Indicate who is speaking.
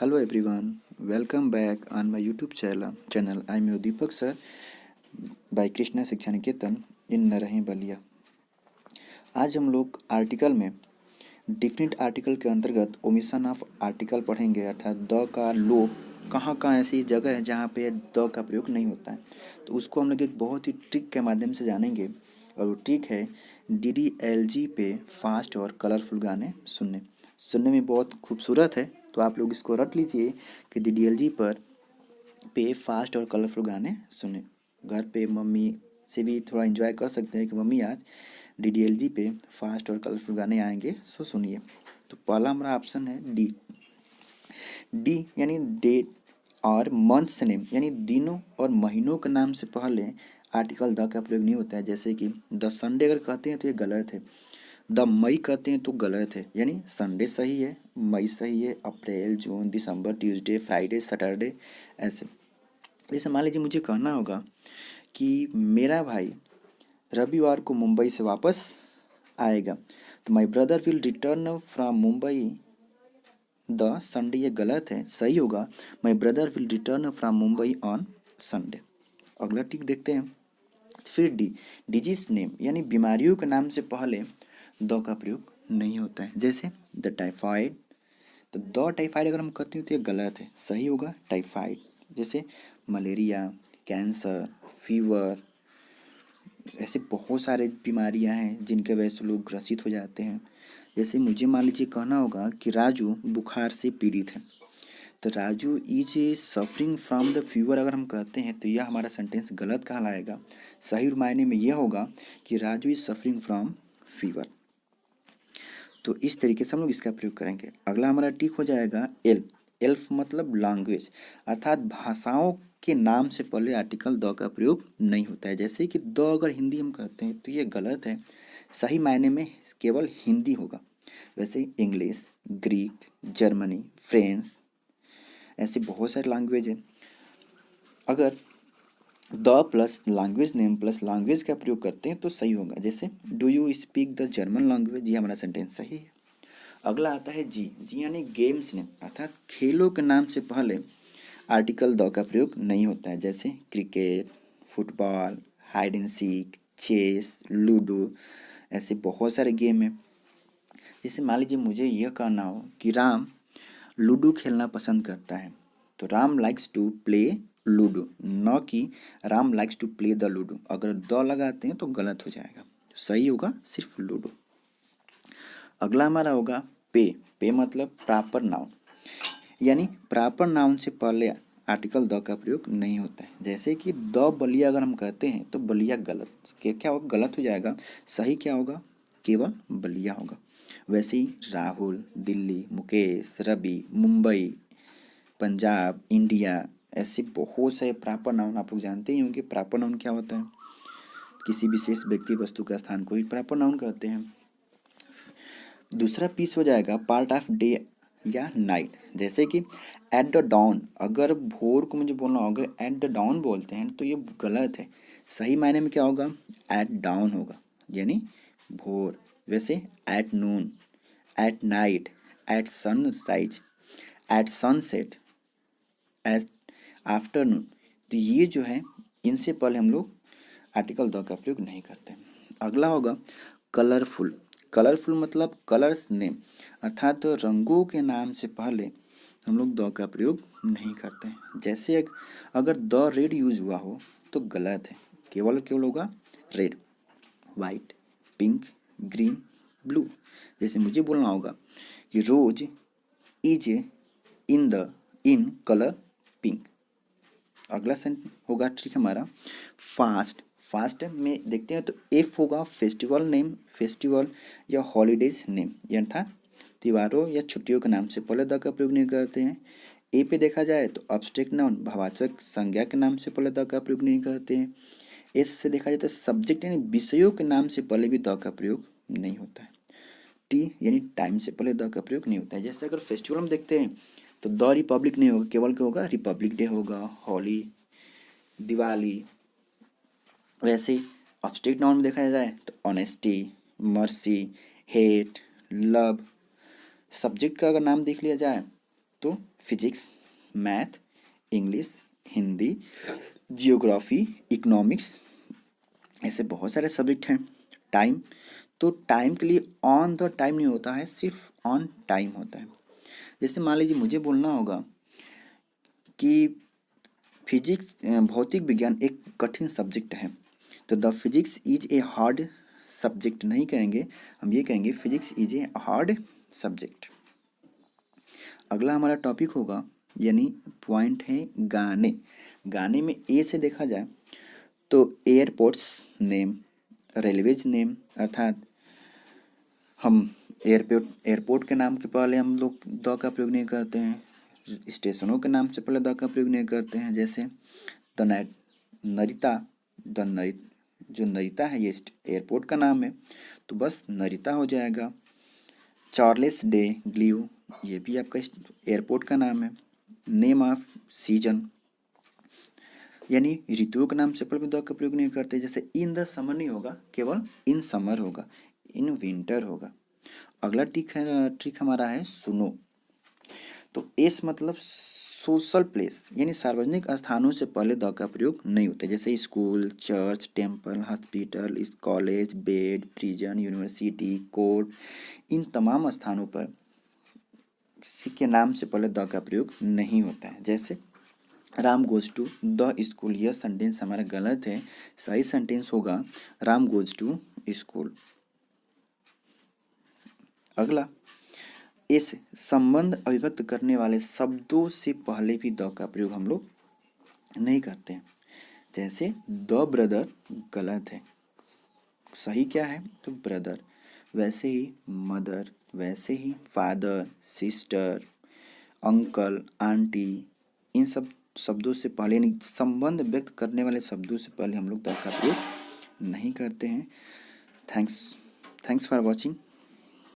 Speaker 1: Hello everyone, welcome back on my YouTube channel. I'm your Deepak sir by Krishna शिक्षा निकेतन इन नरही बलिया। आज हम लोग article में डिफरेंट आर्टिकल के अंतर्गत ओमिशन ऑफ आर्टिकल पढ़ेंगे, अर्थात द का लोप कहाँ कहाँ ऐसी जगह है जहाँ पे द का प्रयोग नहीं होता है, तो उसको हम लोग एक बहुत ही ट्रिक के माध्यम से जानेंगे। और वो ट्रिक है DDLG पे फास्ट और कलरफुल गाने सुनने में बहुत खूबसूरत है, तो आप लोग इसको रट लीजिए कि DDLG पर पे फास्ट और कलरफुल गाने सुने। घर पे मम्मी से भी थोड़ा एंजॉय कर सकते हैं कि मम्मी आज DDLG पे फास्ट और कलरफुल गाने आएंगे, सो सुनिए। तो पहला हमारा ऑप्शन है डी यानी डेट और मंथ्स नेम, यानी दिनों और महीनों के नाम से पहले आर्टिकल द का प्रयोग नहीं होता है। जैसे कि द संडे अगर कहते हैं तो ये गलत है, द मई कहते हैं तो गलत है, यानी संडे सही है, मई सही है, अप्रैल जून दिसंबर ट्यूसडे फ्राइडे सैटरडे ऐसे। जैसे मान लीजिए मुझे कहना होगा कि मेरा भाई रविवार को मुंबई से वापस आएगा, तो my brother will return from Mumbai the Sunday, ये गलत है, सही होगा my brother will return from Mumbai on Sunday. अगला टिक देखते हैं। फिर डिजीज नेम यानी बीमारियों के नाम से पहले द का प्रयोग नहीं होता है। जैसे द टाइफाइड, तो द टाइफाइड अगर हम कहते हैं तो ये गलत है, सही होगा टाइफाइड। जैसे मलेरिया, कैंसर, फीवर, ऐसे बहुत सारे बीमारियां हैं जिनके वजह से लोग ग्रसित हो जाते हैं। जैसे मुझे मान लीजिए कहना होगा कि राजू बुखार से पीड़ित है, तो Raju is suffering from the fever अगर हम कहते हैं तो यह हमारा सेंटेंस गलत कहलाएगा। सही मायने में यह होगा कि Raju is suffering from fever. तो इस तरीके से हम लोग इसका प्रयोग करेंगे। अगला हमारा टिक हो जाएगा एल्फ मतलब लैंग्वेज, अर्थात भाषाओं के नाम से पहले आर्टिकल द का प्रयोग नहीं होता है। जैसे कि द अगर हिंदी हम कहते हैं तो ये गलत है, सही मायने में केवल हिंदी होगा। वैसे इंग्लिश, ग्रीक, जर्मनी, फ्रेंच, ऐसे बहुत सारे लैंग्वेज हैं। अगर the plus language name plus language का प्रयोग करते हैं तो सही होगा। जैसे do you speak the German language, ये हमारा सेंटेंस सही है। अगला आता है जी यानी गेम्स नेम, अर्थात खेलों के नाम से पहले आर्टिकल द का प्रयोग नहीं होता है। जैसे cricket, football, hide and seek, chess, ludo, ऐसे बहुत सारे गेम हैं। जैसे मान लीजिए मुझे यह कहना हो कि राम लूडो खेलना पसंद करता है, तो Ram likes to play ludo, न कि Ram likes to play the ludo. अगर द लगाते हैं तो गलत हो जाएगा, सही होगा सिर्फ लूडो। अगला हमारा होगा पे मतलब प्रॉपर नाउन, यानी प्रॉपर नाउन से पहले आर्टिकल द का प्रयोग नहीं होता है। जैसे कि द बलिया अगर हम कहते हैं तो बलिया गलत, क्या होगा, गलत हो जाएगा। सही क्या होगा, केवल बलिया होगा। वैसे ही राहुल, दिल्ली, मुकेश, रवि, मुंबई, पंजाब, इंडिया, ऐसे बहुत से प्रॉपर नाउन आप लोग जानते ही होंगे। प्रॉपर नाउन क्या होता है, किसी विशेष व्यक्ति वस्तु का स्थान को ही प्रॉपर नाउन कहते हैं। दूसरा पीस हो जाएगा पार्ट ऑफ डे या नाइट। जैसे कि एट द डाउन, अगर भोर को मुझे बोलना होगा एट द डाउन बोलते हैं तो ये गलत है। सही मायने में क्या होगा, एट डाउन होगा, यानी भोर। वैसे at noon, at night, at sunrise, at sunset, at afternoon, तो ये जो है इनसे पहले हम लोग आर्टिकल द का प्रयोग नहीं करते। अगला होगा कलरफुल। कलरफुल मतलब कलर्स नेम, अर्थात रंगों के नाम से पहले हम लोग द का प्रयोग नहीं करते हैं। जैसे अगर द रेड यूज हुआ हो तो गलत है, केवल केवल होगा red, white, pink, green, blue. जैसे मुझे बोलना होगा कि रोज इज इन कलर पिंक। अगला सेंटेंस होगा ठीक हमारा फास्ट। फास्ट में देखते हैं तो एफ होगा फेस्टिवल नेम, फेस्टिवल या हॉलीडेज नेम, अर्थात त्योहारों या छुट्टियों के नाम से पहले द का प्रयोग नहीं करते हैं। ए पे देखा जाए तो अब्स्ट्रैक्ट नाउन भाववाचक संज्ञा के नाम से पहले द का प्रयोग नहीं करते हैं। एस से देखा जाए तो सब्जेक्ट यानी विषयों के नाम से पहले भी द का प्रयोग नहीं होता है। टी यानी टाइम से पहले द का प्रयोग नहीं होता है। जैसे अगर फेस्टिवल हम देखते हैं तो द रिपब्लिक नहीं होगा, केवल क्या होगा, रिपब्लिक डे होगा, होली, दिवाली। वैसे ऑब्जेक्ट नाउन में देखा जाए तो honesty, mercy, hate, love. Subject का अगर नाम देख लिया जाए तो physics, math, English, Hindi, geography, economics, ऐसे बहुत सारे सब्जेक्ट हैं। टाइम, तो टाइम के लिए ऑन द टाइम नहीं होता है, सिर्फ ऑन टाइम होता है। जैसे मान लीजिए मुझे बोलना होगा कि फिजिक्स भौतिक विज्ञान एक कठिन सब्जेक्ट है, तो the physics is a hard subject नहीं कहेंगे, हम ये कहेंगे physics is a hard subject. अगला हमारा टॉपिक होगा, यानी पॉइंट है गाने। गाने में ए से देखा जाए तो एयरपोर्ट्स नेम, रेलवेज नेम, अर्थात हम एयरपोर्ट के नाम के पहले हम लोग द का प्रयोग नहीं करते हैं, स्टेशनों के नाम से पहले द का प्रयोग नहीं करते हैं। जैसे द नरिता, जो नरिता है ये एयरपोर्ट का नाम है, तो बस नरिता हो जाएगा। चार्लेस डे ग्लियो, ये भी आपका एयरपोर्ट का नाम है। नेम ऑफ सीजन, यानी ऋतुओं के नाम से पहले द का प्रयोग नहीं करते। जैसे इन द समर नहीं होगा, केवल इन समर होगा, इन विंटर होगा। अगला ट्रिक हमारा है सुनो। तो एस मतलब सोशल प्लेस, यानी सार्वजनिक स्थानों से पहले द का प्रयोग नहीं होता। जैसे school, church, temple, hospital, college, bed, prison, university, court, इन तमाम स्थानों पर किसी के नाम से पहले द का प्रयोग नहीं होता है। जैसे Ram goes to the school, यह सेंटेंस हमारा गलत है, सही सेंटेंस होगा राम गोज टू स्कूल। अगला, इस संबंध अभिव्यक्त करने वाले शब्दों से पहले भी द का प्रयोग हम लोग नहीं करते हैं। जैसे द ब्रदर गलत है, सही क्या है तो ब्रदर। वैसे ही मदर, वैसे ही फादर, सिस्टर, अंकल, आंटी, इन सब शब्दों से पहले, यानी संबंध व्यक्त करने वाले शब्दों से पहले हम लोग द का प्रयोग नहीं करते हैं। Thanks for watching.